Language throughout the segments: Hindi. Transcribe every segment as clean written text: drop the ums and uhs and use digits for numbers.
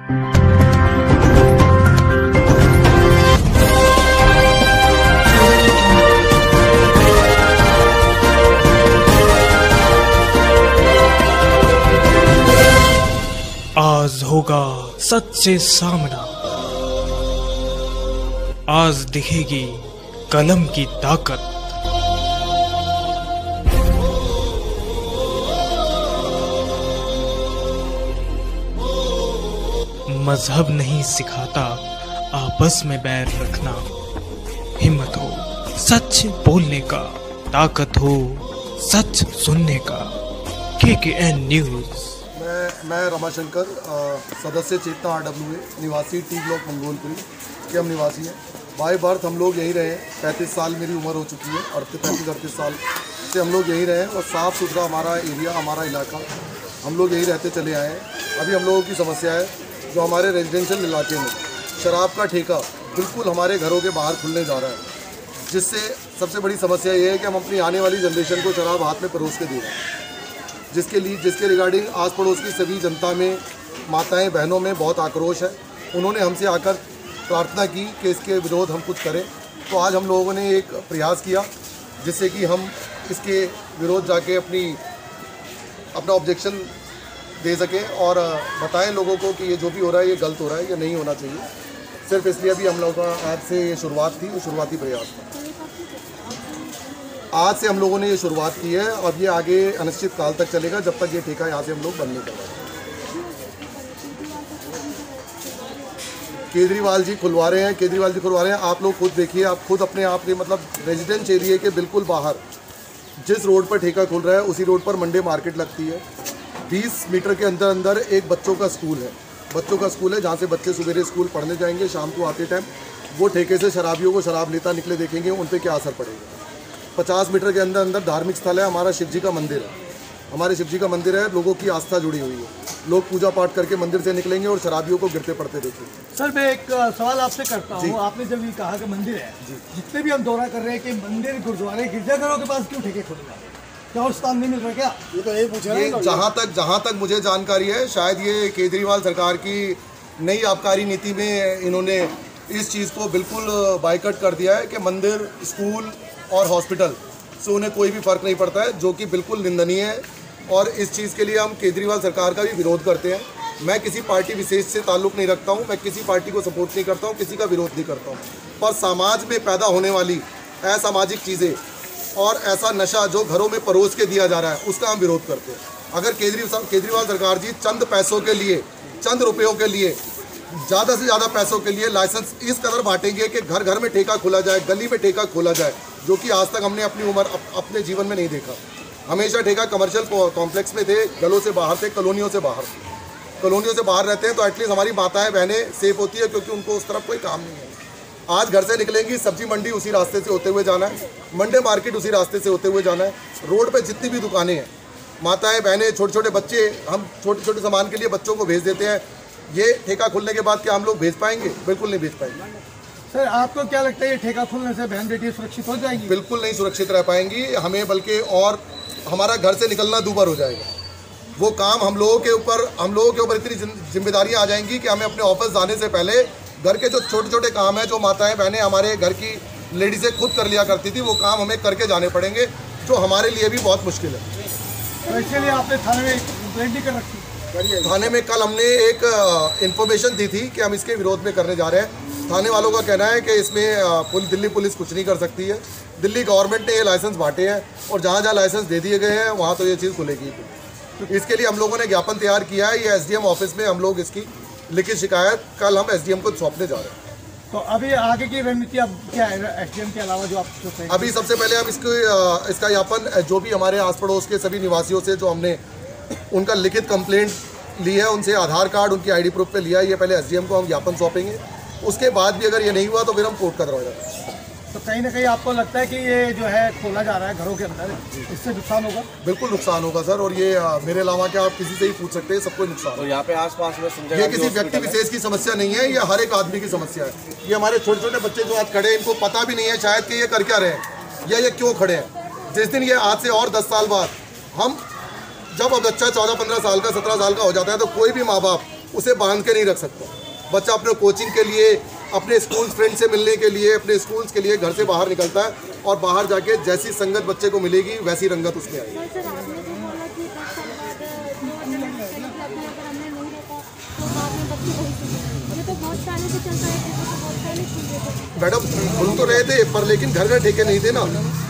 आज होगा सच से सामना, आज दिखेगी कलम की ताकत। मजहब नहीं सिखाता आपस में बैर रखना, हिम्मत हो सच बोलने का, ताकत हो सच सुनने का। KKN news. मैं रमाशंकर, सदस्य चेतना RWA, निवासी टी ब्लॉक मंगोलपुरी के हम निवासी हैं। बाय बर्थ हम लोग यहीं रहे हैं। 35 साल मेरी उम्र हो चुकी है और 35-38 साल से हम लोग यहीं रहे हैं और साफ़ सुथरा हमारा एरिया, हमारा इलाका, हम लोग यहीं रहते चले आए हैं। अभी हम लोगों की समस्या है जो हमारे रेजिडेंशियल इलाके में शराब का ठेका बिल्कुल हमारे घरों के बाहर खुलने जा रहा है, जिससे सबसे बड़ी समस्या ये है कि हम अपनी आने वाली जनरेशन को शराब हाथ में परोस के दे रहे हैं, जिसके रिगार्डिंग आस पड़ोस की सभी जनता में, माताएं बहनों में बहुत आक्रोश है। उन्होंने हमसे आकर प्रार्थना की कि इसके विरोध हम कुछ करें, तो आज हम लोगों ने एक प्रयास किया जिससे कि हम इसके विरोध जाके अपना ऑब्जेक्शन दे सकें और बताएं लोगों को कि ये जो भी हो रहा है ये गलत हो रहा है, ये नहीं होना चाहिए। सिर्फ इसलिए अभी हम लोगों का आज से ये शुरुआत थी, शुरुआती प्रयास था। आज से हम लोगों ने ये शुरुआत की है और ये आगे अनिश्चित काल तक चलेगा, जब तक ये ठेका यहाँ से हम लोग बंद नहीं करवाएंगे। केजरीवाल जी खुलवा रहे हैं। आप लोग खुद देखिए, आप खुद अपने आप के मतलब रेजिडेंस एरिया के बिल्कुल बाहर जिस रोड पर ठेका खुल रहा है उसी रोड पर मंडे मार्केट लगती है। 20 मीटर के अंदर एक बच्चों का स्कूल है जहाँ से बच्चे सवेरे स्कूल पढ़ने जाएंगे, शाम को आते टाइम वो ठेके से शराबियों को शराब लेता निकले देखेंगे, उन पर क्या असर पड़ेगा। 50 मीटर के अंदर धार्मिक स्थल है, हमारा शिव जी का मंदिर है। लोगों की आस्था जुड़ी हुई है, लोग पूजा पाठ करके मंदिर से निकलेंगे और शराबियों को गिरते पड़ते देखेंगे। सर, मैं एक सवाल आपसे करता हूँ। आपने जब ये कहा कि मंदिर है, जितने भी हम दौरा कर रहे हैं कि मंदिर, गुरुद्वारे, गिरजाघरों के पास क्यों ठेके खुलेगा, क्या और स्थान नहीं मिल रहा क्या? ये तो यही पूछ रहे हैं। जहाँ तक मुझे जानकारी है, शायद ये केजरीवाल सरकार की नई आबकारी नीति में इन्होंने इस चीज़ को बिल्कुल बाइकआउट कर दिया है कि मंदिर, स्कूल और हॉस्पिटल से उन्हें कोई भी फ़र्क नहीं पड़ता है, जो कि बिल्कुल निंदनीय है। और इस चीज़ के लिए हम केजरीवाल सरकार का भी विरोध करते हैं। मैं किसी पार्टी विशेष से ताल्लुक़ नहीं रखता हूँ, मैं किसी पार्टी को सपोर्ट नहीं करता हूँ, किसी का विरोध नहीं करता हूँ, पर समाज में पैदा होने वाली असामाजिक चीज़ें और ऐसा नशा जो घरों में परोस के दिया जा रहा है, उसका हम विरोध करते हैं। अगर केजरीवाल सरकार जी चंद पैसों के लिए, चंद रुपयों के लिए, ज़्यादा से ज़्यादा पैसों के लिए लाइसेंस इस कदर बांटेंगे कि घर घर में ठेका खोला जाए, गली में ठेका खोला जाए, जो कि आज तक हमने अपनी उम्र अपने जीवन में नहीं देखा। हमेशा ठेका कमर्शियल कॉम्प्लेक्स में थे, गलों से बाहर थे, कॉलोनियों से बाहर रहते हैं, तो एटलीस्ट हमारी माताएं बहनें सेफ होती है, क्योंकि उनको उस तरफ कोई काम नहीं है। आज घर से निकलेंगी, सब्जी मंडी उसी रास्ते से होते हुए जाना है, मंडे मार्केट उसी रास्ते से होते हुए जाना है। रोड पे जितनी भी दुकानें हैं, माताएं बहनें, छोटे छोटे बच्चे, हम छोटे छोटे सामान के लिए बच्चों को भेज देते हैं। ये ठेका खुलने के बाद क्या हम लोग भेज पाएंगे? बिल्कुल नहीं भेज पाएंगे। सर, आपको क्या लगता है ये ठेका खुलने से बहन बेटी सुरक्षित हो जाएंगी? बिल्कुल नहीं सुरक्षित रह पाएंगी, हमें बल्कि और हमारा घर से निकलना दूभर हो जाएगा। वो काम हम लोगों के ऊपर इतनी जिम्मेदारियां आ जाएंगी कि हमें अपने ऑफिस जाने से पहले घर के जो छोटे छोटे काम हैं, जो माताएं बहनें हमारे घर की लेडीज़ें खुद कर लिया करती थी, वो काम हमें करके जाने पड़ेंगे, जो हमारे लिए भी बहुत मुश्किल है। तो इसके लिए आपने थाने में कंप्लेंट भी कर रखी? थाने में कल हमने एक इन्फॉर्मेशन दी थी कि हम इसके विरोध में करने जा रहे हैं। थाने वालों का कहना है कि इसमें दिल्ली पुलिस कुछ नहीं कर सकती है। दिल्ली गवर्नमेंट ने ये लाइसेंस बांटे हैं और जहाँ जहाँ लाइसेंस दे दिए गए हैं वहाँ तो ये चीज़ खुलेगी। इसके लिए हम लोगों ने ज्ञापन तैयार किया है। ये SDM ऑफिस में हम लोग इसकी लिखित शिकायत कल हम SDM को सौंपने जा रहे हैं। तो अभी आगे की रणनीति अब क्या है SDM के अलावा जो आप अभी सबसे पहले हम इसका ज्ञापन जो भी हमारे आस पड़ोस के सभी निवासियों से जो हमने उनका लिखित कंप्लेंट ली है, उनसे आधार कार्ड, उनकी ID प्रूफ पे लिया है, ये पहले SDM को हम ज्ञापन सौंपेंगे। उसके बाद भी अगर ये नहीं हुआ तो फिर हम कोर्ट का दरवाजा। तो कहीं ना कहीं आपको लगता है कि ये जो है खोला जा रहा है घरों के अंदर, इससे नुकसान होगा? बिल्कुल नुकसान होगा सर, और ये मेरे अलावा क्या आप किसी से ही पूछ सकते हैं, सबको नुकसान। तो यहाँ पे आसपास में ये किसी व्यक्ति विशेष की समस्या नहीं है, ये हर एक आदमी की समस्या है। ये हमारे छोटे छोटे बच्चे जो आज खड़े हैं, इनको पता भी नहीं है शायद कि ये कर क्या रहे हैं या ये क्यों खड़े हैं। जिस दिन ये आज से और 10 साल बाद जब अब बच्चा 14-15 साल का, 17 साल का हो जाता है, तो कोई भी माँ बाप उसे बांध के नहीं रख सकता। बच्चा अपने कोचिंग के लिए, अपने स्कूल फ्रेंड से मिलने के लिए, अपने स्कूल्स के लिए घर से बाहर निकलता है और बाहर जाके जैसी संगत बच्चे को मिलेगी वैसी रंगत उसमें आएगी। सर आपने जो बोला कि 10 साल बाद जो हमने नहीं रहता तो बाद में बच्चे वही सीखेंगे, ये तो बहुत सालों से चल रहा है, तो बहुत सालों से मैडम खुल तो रहे थे पर लेकिन घर घर ठेके नहीं थे ना,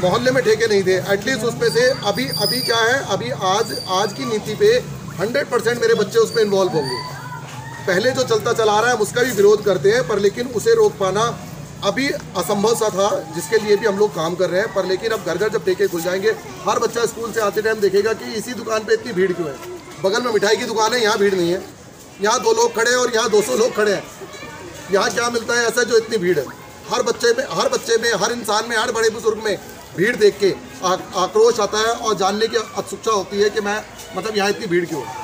मोहल्ले में ठेके नहीं थे। एटलीस्ट उसमें से अभी क्या है, अभी आज की नीति पे 100% मेरे बच्चे उसमें इन्वॉल्व होंगे। पहले जो चलता चला रहा है उसका भी विरोध करते हैं, पर लेकिन उसे रोक पाना अभी असंभव सा था, जिसके लिए भी हम लोग काम कर रहे हैं। पर लेकिन अब घर घर जब ठेके खुल जाएंगे, हर बच्चा स्कूल से आते टाइम देखेगा कि इसी दुकान पे इतनी भीड़ क्यों है। बगल में मिठाई की दुकान है, यहाँ भीड़ नहीं है, यहाँ 2 लोग खड़े हैं और यहाँ 200 लोग खड़े हैं। यहाँ क्या मिलता है ऐसा जो इतनी भीड़ है। हर बच्चे में, हर इंसान में, हर बड़े बुजुर्ग में भीड़ देख के आक्रोश आता है और जानने की उत्सुकता होती है कि मैं मतलब यहाँ इतनी भीड़ क्यों है।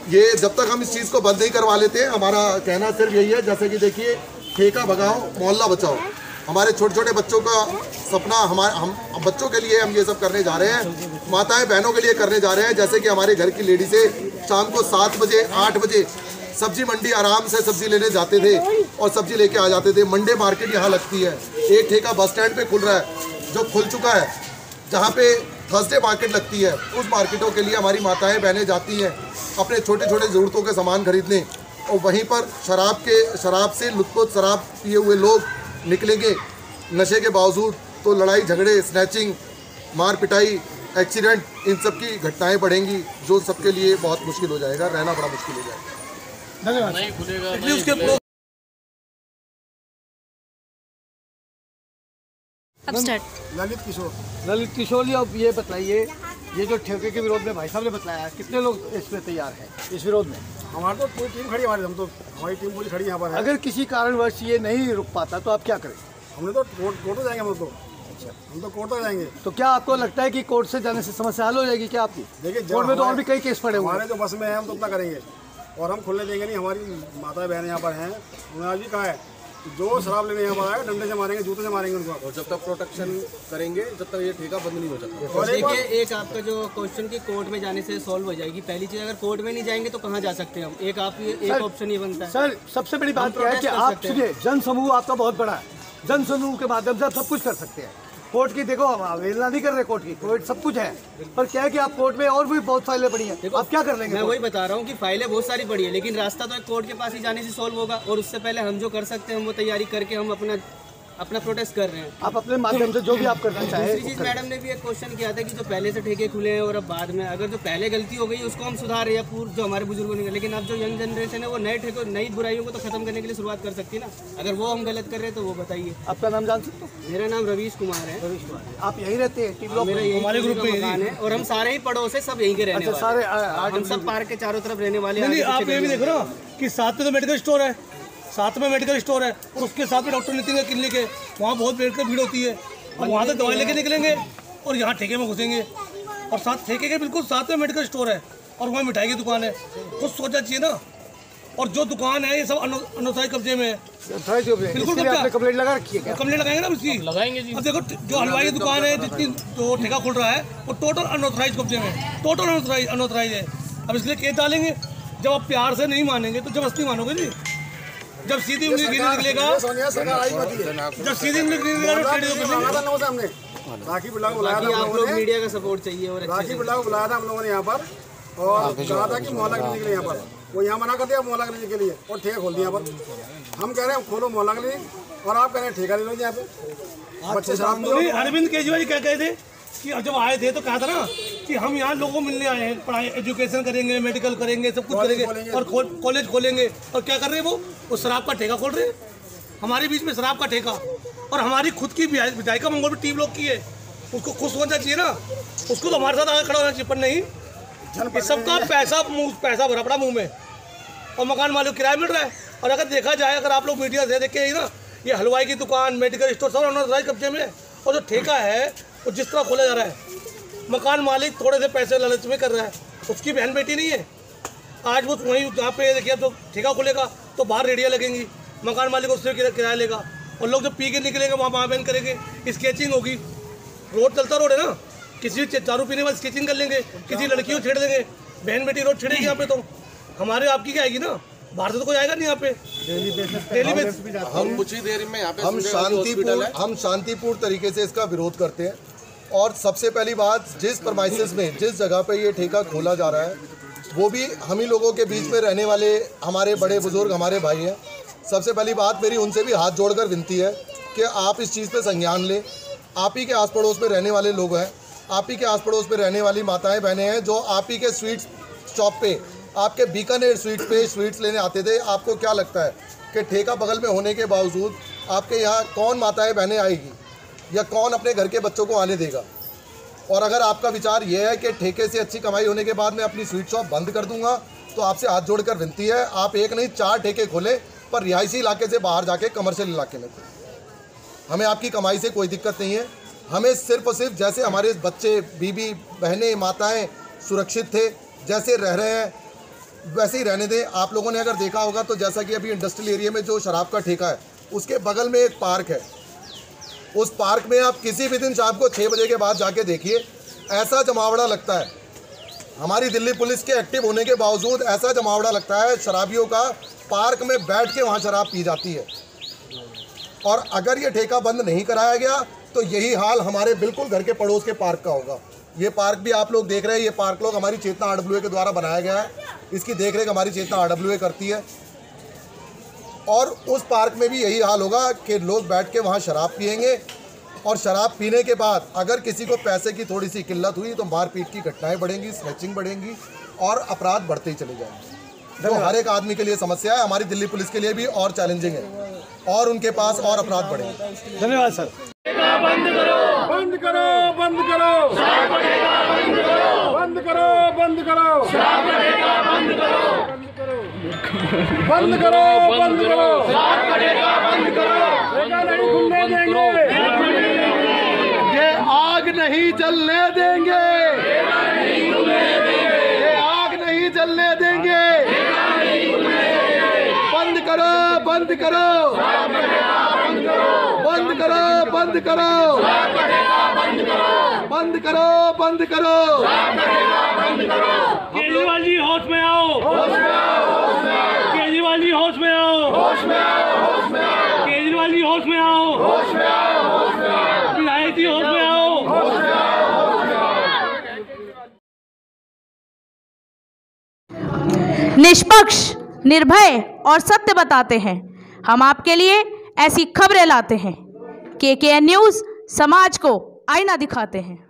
ये जब तक हम इस चीज़ को बंद नहीं करवा लेते, हमारा कहना सिर्फ यही है, जैसे कि देखिए ठेका भगाओ मोहल्ला बचाओ। हमारे छोटे छोटे बच्चों का सपना, हम बच्चों के लिए हम ये सब करने जा रहे हैं, माताएं बहनों के लिए करने जा रहे हैं। जैसे कि हमारे घर की लेडी से शाम को 7 बजे 8 बजे सब्जी मंडी आराम से सब्जी लेने जाते थे और सब्जी लेके आ जाते थे। मंडे मार्केट यहाँ लगती है, एक ठेका बस स्टैंड पे खुल रहा है जो खुल चुका है, जहाँ पे थर्सडे मार्केट लगती है। उस मार्केटों के लिए हमारी माताएं बहनें जाती हैं अपने छोटे छोटे ज़रूरतों के सामान खरीदने, और वहीं पर शराब से लुत्फ़ शराब पिए हुए लोग निकलेंगे नशे के बावजूद, तो लड़ाई झगड़े, स्नैचिंग, मार पिटाई, एक्सीडेंट, इन सब की घटनाएं बढ़ेंगी, जो सबके लिए बहुत मुश्किल हो जाएगा, रहना बड़ा मुश्किल हो जाएगा। धन्यवाद। अब स्टार्ट। ललित किशोर जी, अब ये बताइए, ये जो ठेके के विरोध में भाई साहब ने बताया, कितने लोग इसमें तैयार हैं इस विरोध में? हमारी तो पूरी टीम खड़ी है, हमारी टीम पूरी खड़ी यहाँ पर है। अगर किसी कारणवश ये नहीं रुक पाता तो आप क्या करें? हमने तो कोर्ट जाएंगे, हम तो कोर्ट जाएंगे। तो क्या आपको लगता है कि कोर्ट से जाने से समस्या हल हो जाएगी क्या आपकी? देखिए कोर्ट में तो और भी कई केस पड़े हुए हैं। हमारे जो बस में है हम तो उतना करेंगे और हम खुलने देंगे नहीं। हमारी माता बहन यहाँ पर हैं, उन्होंने आज भी कहा है जो शराब लेने यहाँ पर आए डंडे से मारेंगे, जूते से मारेंगे उनको, और जब तक प्रोटेक्शन करेंगे जब तक ये ठेका बंद नहीं हो सकता। और देखिए, एक आपका जो क्वेश्चन की कोर्ट में जाने से सॉल्व हो जाएगी। पहली चीज़, अगर कोर्ट में नहीं जाएंगे तो कहाँ जा सकते हैं हम? एक ऑप्शन ये बनता है। सर, सबसे बड़ी बात क्या है कि आप सुनिए, जन समूह आपका बहुत बड़ा है, जन समूह के माध्यम से आप सब कुछ कर सकते हैं। कोर्ट की देखो, हम अवहेलना नहीं कर रहे, कोर्ट सब कुछ है, पर क्या है कि आप कोर्ट में और भी बहुत फाइलें पड़ी हैं, आप क्या कर लेंगे? मैं वही बता रहा हूँ कि फाइलें बहुत सारी पड़ी है, लेकिन रास्ता तो एक कोर्ट के पास ही जाने से सॉल्व होगा, और उससे पहले हम जो कर सकते हैं हम वो तैयारी करके हम अपना प्रोटेस्ट कर रहे हैं। आप अपने माध्यम से जो भी आप करना चाहें। दूसरी चीज़, मैडम ने भी एक क्वेश्चन किया था कि जो पहले से ठेके खुले हैं और अब बाद में, अगर जो पहले गलती हो गई उसको हम सुधार रहे हैं, जो हमारे बुजुर्गों ने, लेकिन अब जो यंग जनरेशन है वो नए ठेकों, नई बुराइयों को तो खत्म करने के लिए शुरुआत कर सकती है ना। अगर वो हम गलत कर रहे हैं तो वो बताइए। आपका नाम जान सकते हो? मेरा नाम रवीश कुमार है। आप यहीं रहते हैं? हमारे ग्रुप में मकान है और हम सारे ही पड़ोस है, सब यहीं के रहने वाले हैं। हम सब पार्क के चारों तरफ रहने वाले हैं। आप ये भी देखो ना कि साथ में तो मेडिकल स्टोर है, और उसके साथ में डॉक्टर नितिन का क्लिनिक है, वहाँ बहुत भीड़ होती है। और वहाँ से दवाई लेके निकलेंगे और यहाँ ठेके में घुसेंगे, और साथ ठेके के बिल्कुल साथ में मेडिकल स्टोर है और वहाँ मिठाई की दुकान है। कुछ सोचा चाहिए ना। और जो दुकान है ये सब अनौपचारिक कब्जे में है। बिल्कुल कंप्लेंट लगा रखी है? कंप्लेंट लगाएंगे ना उसकी, लगाएंगे जी। अब देखो, जो हलवाई की दुकान है, जितनी जो ठेका खुल रहा है वो टोटल अनऑथराइज कब्जे में है, टोटल अनऑथराइज है। अब इसलिए केस डालेंगे। जब आप प्यार से नहीं मानेंगे तो जबरदस्ती मानोगे जी। जब सीधी उंगली निकलेगा, जब सीधी उंगली निकलेगा, राखी बिरला को बुलाया था, आप लोग मीडिया का सपोर्ट चाहिए। और राखी बिरला को बुलाया था हम लोगों ने यहाँ पर, और कहा था कि मोहल्ला क्लिनिक के लिए यहाँ पर, वो यहाँ मना कर दिया मोहल्ला क्लिनिक के लिए, और ठेका खोल दिया यहाँ पर। हम कह रहे हैं खोलो मोहल्ला क्लिनिक, और आप कह रहे हैं ठेका ले लो यहाँ पे। बच्चे शराब अरविंद केजरीवाल क्या कहे थे कि जब आए थे तो कहा था ना कि हम यहाँ लोगों को मिलने आए हैं, पढ़ाई एजुकेशन करेंगे, मेडिकल करेंगे, सब कुछ करेंगे, और कॉलेज खोलेंगे। और क्या कर रहे हैं वो शराब का ठेका खोल रहे हैं हमारे बीच में, शराब का ठेका। और हमारी खुद की विधायिका मंगोल टीम लोग की है, उसको खुश होना चाहिए ना, उसको तो हमारे साथ आगे खड़ा होना चाहिए। पर नहीं, सबका पैसा भरा पड़ा मुँह में, और मकान मालिक किराया मिल रहा है। और अगर देखा जाए, अगर आप लोग मीडिया से देखे ना, ये हलवाई की दुकान, मेडिकल स्टोर सब अनऑथराइज्ड कब्जे में है। और जो ठेका है वो जिस तरह खोला जा रहा है, मकान मालिक थोड़े से पैसे लालच में कर रहा है, उसकी बहन बेटी नहीं है। आज वो वहीं जहाँ पे देखिए, अब तो ठेका खुलेगा तो बाहर रेडियाँ लगेंगी, मकान मालिक उससे किराया लेगा, और लोग जब पी के निकलेंगे वहाँ माँ बहन करेंगे, स्केचिंग होगी। रोड चलता रोड है ना, किसी दारू पीने वाले स्केचिंग कर लेंगे, किसी लड़की को छेड़ देंगे, बहन बेटी रोड छिड़ेगी यहाँ पे, तो हमारे आपकी क्या आएगी ना, बाहर से तो कोई आएगा नहीं यहाँ पे डेली बेसिस। हम कुछ ही देर में यहाँ पे हम शांतिपूर्ण तरीके से इसका विरोध करते हैं। और सबसे पहली बात, जिस परमाइसेस में जिस जगह पे ये ठेका खोला जा रहा है वो भी हम ही लोगों के बीच में रहने वाले हमारे बड़े बुजुर्ग हमारे भाई हैं। सबसे पहली बात मेरी उनसे भी हाथ जोड़कर विनती है कि आप इस चीज़ पे संज्ञान लें। आप ही के आस पड़ोस में रहने वाले लोग हैं, आप ही के आस पड़ोस में रहने वाली माताएं बहनें हैं जो आप ही के स्वीट्स शॉप पे, आपके बीकानेर स्वीट पे स्वीट्स लेने आते थे। आपको क्या लगता है कि ठेका बगल में होने के बावजूद आपके यहाँ कौन माताएं बहनें आएगी या कौन अपने घर के बच्चों को आने देगा? और अगर आपका विचार ये है कि ठेके से अच्छी कमाई होने के बाद मैं अपनी स्वीट शॉप बंद कर दूंगा, तो आपसे हाथ जोड़कर विनती है, आप एक नहीं 4 ठेके खोलें, पर रिहायशी इलाके से बाहर जाके कमर्शियल इलाके में खोलें। हमें आपकी कमाई से कोई दिक्कत नहीं है, हमें सिर्फ और सिर्फ जैसे हमारे बच्चे, बीबी, बहनें, माताएँ सुरक्षित थे, जैसे रह रहे हैं वैसे ही रहने दें। आप लोगों ने अगर देखा होगा तो जैसा कि अभी इंडस्ट्रियल एरिया में जो शराब का ठेका है उसके बगल में एक पार्क है, उस पार्क में आप किसी भी दिन शाम को 6 बजे के बाद जाके देखिए, ऐसा जमावड़ा लगता है। हमारी दिल्ली पुलिस के एक्टिव होने के बावजूद ऐसा जमावड़ा लगता है शराबियों का, पार्क में बैठ के वहाँ शराब पी जाती है। और अगर ये ठेका बंद नहीं कराया गया तो यही हाल हमारे बिल्कुल घर के पड़ोस के पार्क का होगा। ये पार्क भी आप लोग देख रहे हैं, ये पार्क लोग हमारी चेतना RWA के द्वारा बनाया गया है, इसकी देखरेख हमारी चेतना RWA करती है। और उस पार्क में भी यही हाल होगा कि लोग बैठ के वहाँ शराब पिएंगे, और शराब पीने के बाद अगर किसी को पैसे की थोड़ी सी किल्लत हुई तो मारपीट की घटनाएं बढ़ेंगी, स्नैचिंग बढ़ेंगी और अपराध बढ़ते ही चले जाएंगे। जो हर एक आदमी के लिए समस्या है, हमारी दिल्ली पुलिस के लिए भी और चैलेंजिंग है, और उनके पास और अपराध बढ़ेंगे। धन्यवाद सर। बंद करो, बंद करो, बंद करो, बंद करो, बंद करो, बंद करो, बंद करो, बंद करो, ठेका नहीं खुलने देंगे, ये आग नहीं जलने देंगे, ये आग नहीं जलने देंगे, बंद करो, बंद करो, बंद करो, बंद करो, बंद करो, बंद करो, केजरीवाल जी होश में आओ, केजरीवाल जी होश में आओ, केजरीवाल जी होश में आओ, विधायक जी होश में आओ। निष्पक्ष, निर्भय और सत्य बताते हैं। हम आपके लिए ऐसी खबरें लाते हैं। KKN न्यूज़ समाज को आईना दिखाते हैं।